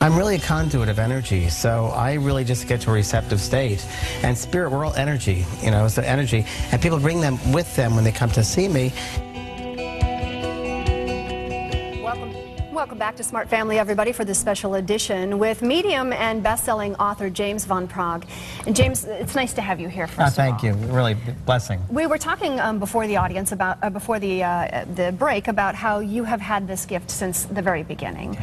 I'm really a conduit of energy, so I really just get to a receptive state. And spirit, we're all energy, you know, it's the energy. And people bring them with them when they come to see me. Welcome back to Smart Family, everybody, for this special edition with medium and best-selling author James van Praagh. And James, it's nice to have you here. First Thank you. Really blessing. We were talking before the audience about before the break about how you have had this gift since the very beginning.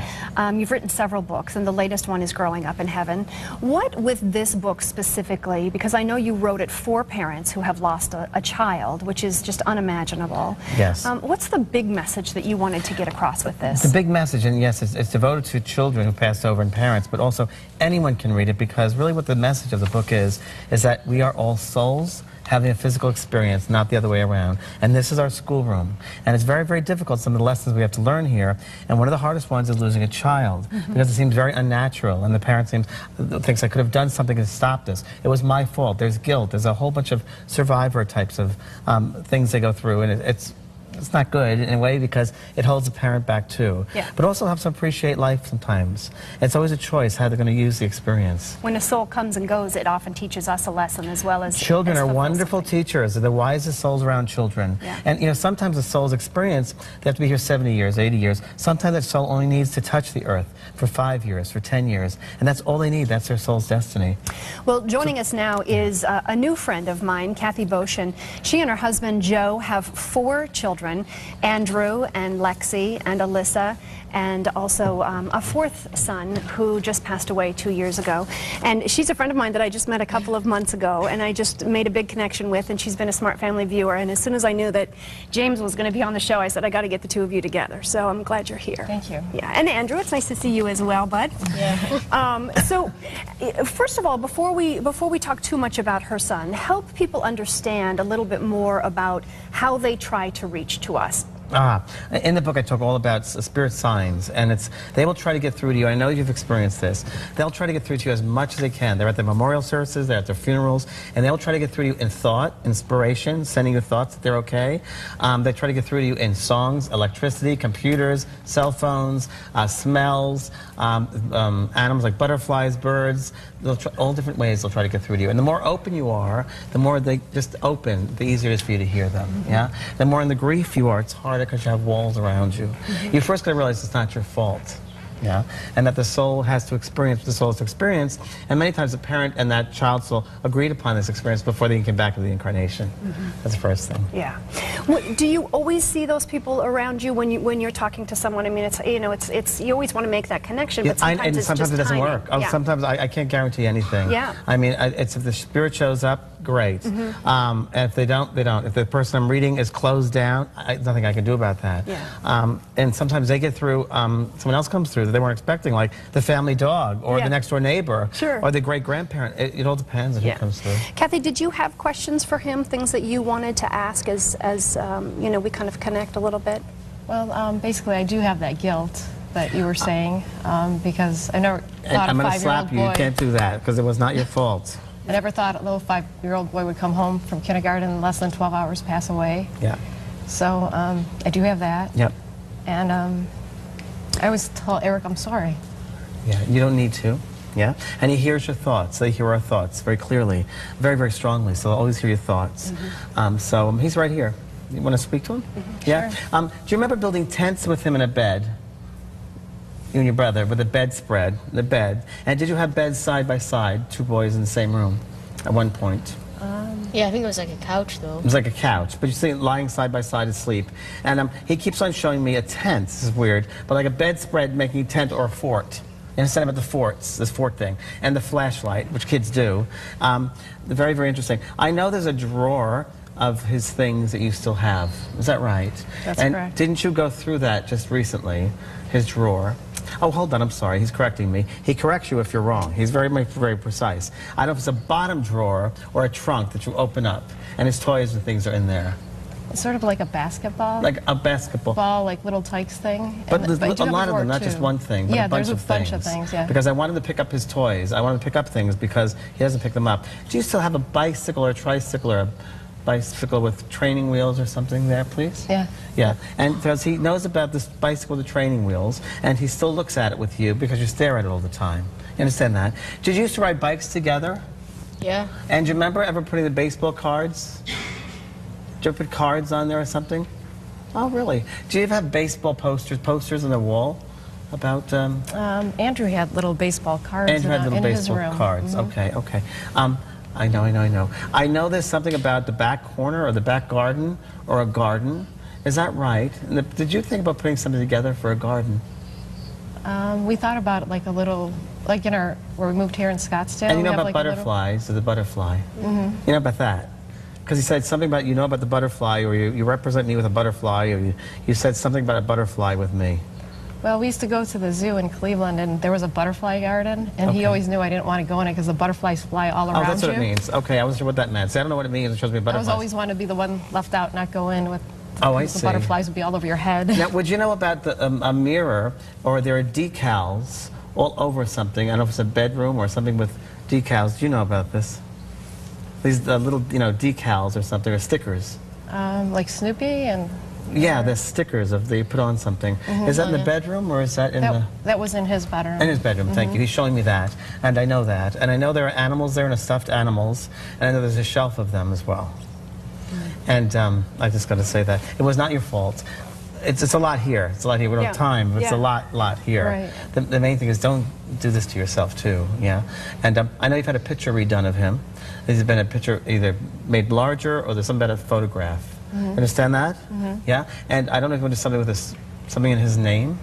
You've written several books, and the latest one is Growing Up in Heaven. What with this book specifically? Because I know you wrote it for parents who have lost a child, which is just unimaginable. Yes. What's the big message that you wanted to get across with this? The big message, and yes, it's devoted to children who passed over and parents, but also anyone can read it, because really what the message of the book is that we are all souls having a physical experience, not the other way around. And this is our schoolroom. And it's very, very difficult, some of the lessons we have to learn here. And one of the hardest ones is losing a child, because it seems very unnatural, and the parent thinks I could have done something to stop this. It was my fault. There's guilt. There's a whole bunch of survivor types of things they go through, and it's not good in a way, because it holds the parent back too. Yeah. But also helps them appreciate life sometimes. It's always a choice how they're going to use the experience. When a soul comes and goes, it often teaches us a lesson as well as... Children are wonderful teachers. They're the wisest souls around children. Yeah. And you know, sometimes a soul's experience, they have to be here 70 years, 80 years. Sometimes that soul only needs to touch the earth for 5 years, for 10 years. And that's all they need. That's their soul's destiny. Well, joining us now is a new friend of mine, Kathy Boshin. She and her husband, Joe, have 4 children. Andrew and Lexi and Alyssa, and also a 4th son who just passed away 2 years ago. And she's a friend of mine that I just met a couple of months ago, and I just made a big connection with, and she's been a Smart Family viewer. And as soon as I knew that James was going to be on the show, I said, I got to get the 2 of you together. So I'm glad you're here. Thank you. Yeah, and Andrew, it's nice to see you as well, bud. Yeah. So, first of all, before we talk too much about her son, help people understand a little bit more about how they try to reach to us. In the book I talk all about spirit signs, and they will try to get through to you. I know you've experienced this. They'll try to get through to you as much as they can. They're at their memorial services, they're at their funerals, and they'll try to get through to you in thought, inspiration, sending you thoughts that they're okay. They try to get through to you in songs, electricity, computers, cell phones, smells, animals like butterflies, birds. All different ways they'll try to get through to you. And the more open you are, the more they just open, the easier it is for you to hear them. Yeah. The more in the grief you are, it's harder because you have walls around you. You first got to realize it's not your fault. Yeah, and that the soul has to experience what the soul has to experience, and many times the parent and that child soul agreed upon this experience before they can get back to the incarnation. That's the first thing. Yeah. Well, do you always see those people around you when you're talking to someone? I mean, it's you always want to make that connection, but sometimes it doesn't work. Yeah. Sometimes I can't guarantee anything. Yeah. I mean, if the spirit shows up, great. And if they don't, they don't. If the person I'm reading is closed down, nothing I can do about that. Yeah. And sometimes they get through. Someone else comes through that they weren't expecting, like the family dog, or the next door neighbor, or the great grandparent. It all depends on who comes through. Kathy, did you have questions for him? Things that you wanted to ask as you know, we kind of connect a little bit. Well, basically, I do have that guilt that you were saying, because I never thought I'm a 5-year-old boy. going to slap you. You can't do that, because it was not your fault. I never thought a little 5-year-old boy would come home from kindergarten in less than 12 hours, pass away. Yeah. So I do have that. Yep. And I always tell Eric I'm sorry. Yeah, you don't need to. Yeah, and he hears your thoughts. They hear our thoughts very clearly, very, very strongly. So they'll always hear your thoughts. So he's right here. You want to speak to him? Yeah. Sure. Do you remember building tents with him in a bed? You and your brother, with a bedspread, the bed. And did you have beds side by side, 2 boys in the same room at one point? Yeah, I think it was like a couch, though. It was like a couch, but you see it lying side by side asleep. And he keeps on showing me a tent. This is weird, but like a bedspread making a tent or a fort. Instead of the forts, this fort thing, and the flashlight, which kids do. Very, very interesting. I know there's a drawer of his things that you still have. Is that right? That's and correct. Didn't you go through that just recently, his drawer? Oh, hold on, I'm sorry, he's correcting me. He corrects you if you're wrong. He's very, very precise. I don't know if it's a bottom drawer or a trunk that you open up, and his toys and things are in there. It's sort of like a basketball. Like a basketball. Ball, like little Tykes thing. But a lot of them, not just one thing, but yeah, a bunch there's of a bunch of things, yeah. Because I wanted to pick up his toys. I wanted to pick up things because he doesn't pick them up. Do you still have a bicycle or a tricycle or a bicycle with training wheels or something there, please? Yeah. Yeah, and because he knows about this bicycle with the training wheels, and he still looks at it with you because you stare at it all the time. You understand that? Did you used to ride bikes together? Yeah. And do you remember ever putting the baseball cards? Did you ever put cards on there or something? Oh, really? Do you ever have baseball posters on the wall about... Andrew had little baseball cards Andrew had little in his baseball room. cards. Okay, okay. I know. I know there's something about the back corner or the back garden or a garden. Is that right? And did you think about putting something together for a garden? We thought about it like a little, like in our, where we moved here in Scottsdale. And you know we have about like butterflies, or the butterfly? You know about that? Because he said something about, you know about the butterfly, or you represent me with a butterfly, or you said something about a butterfly with me. Well, we used to go to the zoo in Cleveland, and there was a butterfly garden, and Okay. he always knew I didn't want to go in it because the butterflies fly all around you. Oh, that's what it means. Okay, I wasn't sure what that meant. See, I don't know what it means. It shows me I butterflies. was always wanted to be the one left out, not go in with... Oh, I the see. butterflies would be all over your head. Now, would you know about a mirror, or there are decals all over something? I don't know if it's a bedroom or something with decals. Do you know about this? These little, decals or something, or stickers. Like Snoopy and... Yeah, the stickers they put on something. Is that in the bedroom, or is that in the... That was in his bedroom. In his bedroom, thank you. He's showing me that, and I know that. And I know there are animals there, and stuffed animals, and I know there's a shelf of them as well. And I just got to say that. It was not your fault. It's a lot here. It's a lot here. We don't have time, but it's a lot here. Right. The main thing is don't do this to yourself, too. Yeah. And I know you've had a picture redone of him. There's been a picture either made larger, or there's some better photograph. Understand that? Yeah? And I don't know if you want to do something with something in his name?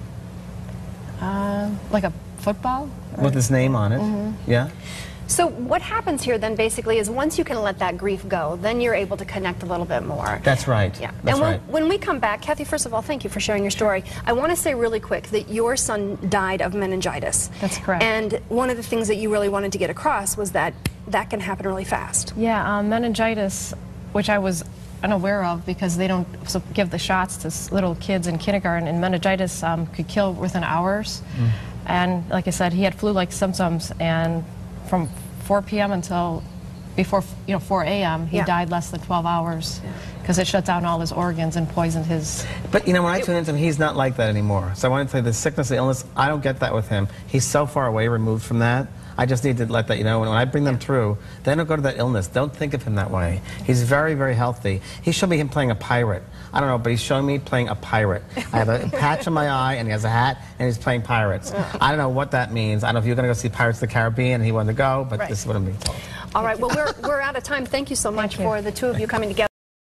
Like a football? With his name on it? Yeah? So what happens here then basically is once you can let that grief go, then you're able to connect a little bit more. That's right. Yeah. That's and right. when we come back, Kathy, first of all, thank you for sharing your story. I want to say really quick that your son died of meningitis. That's correct. And one of the things that you really wanted to get across was that that can happen really fast. Yeah, meningitis, which I was unaware of because they don't give the shots to little kids in kindergarten, and meningitis could kill within hours. And like I said, he had flu-like symptoms, and from 4 p.m. until before 4 a.m. he died less than 12 hours because it shut down all his organs and poisoned his... But when I tune into him, he's not like that anymore. So I want to tell you, the sickness, the illness, I don't get that with him. He's so far away, removed from that. I just need to let that, when I bring them through, they don't go to that illness. Don't think of him that way. He's very, very healthy. He showed me him playing a pirate. I don't know, but he's showing me playing a pirate. I have a patch on my eye, and he has a hat, and he's playing pirates. I don't know what that means. I don't know if you're going to go see Pirates of the Caribbean, and he wanted to go, but this is what I'm being told. All right, well, we're out of time. Thank you so much for the two of you coming together.